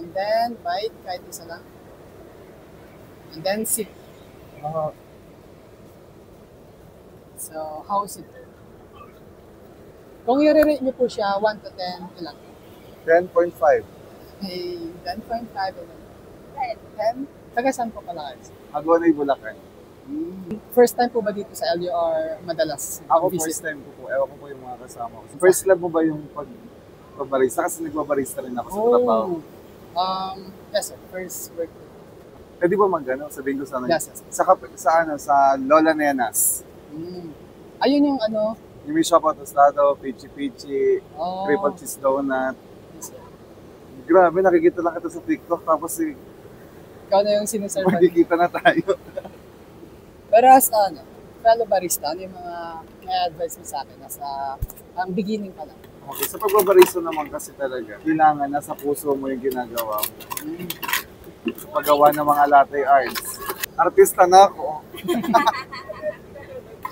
And then, bite, kahit isa lang. And then, sip. So, how is it? Kung i-rate niyo po siya, 1 to 10, ilan? 10.5. Hey, 10.5 and 10? Taga saan po pala kayo? Agonay, Bulacan. First time po ba dito sa LUR madalas? Ako visit? first time ko po. Ewan ko po yung mga kasama ko. First love mo ba yung pagbabarista? Kasi nagbabarista rin ako sa trabaho. Yes sir, first work. Pwede ba mag-ano? Sabihin ko sana. Yes, yes. Sa Lola Nenas. Ayun yung ano? Yung may shop tostado, pichi-pichi, triple cheese donut. Yes, sir. Grabe, nakikita lang kita sa TikTok. Tapos Ikaw na yung sinuserve. makikita na tayo. Pero as fellow barista, ano yung mga may advice mo sa akin? Ang beginning pa lang. Okay, sa pagbabarista naman kasi talaga, kailangan nasa puso mo yung ginagawa mo. Sa paggawa ng mga latte arts. Artista na ako.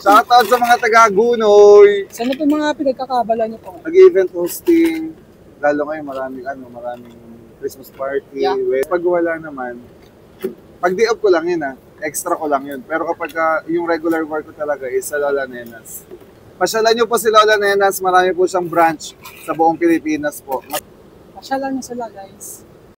Shoutout sa mga taga-Gunoy! Saan na po mga pinagkakabala niyo po? Nag-event hosting, lalo ngayon maraming Christmas party. Yeah. Pag wala naman, pag day off ko lang yun extra ko lang yun. Pero kapag yung regular work ko talaga is sa Lola Nenas. Pasyalan nyo po si Lola Nenas, marami po siyang branch sa buong Pilipinas po. Pasyalan niyo sila guys.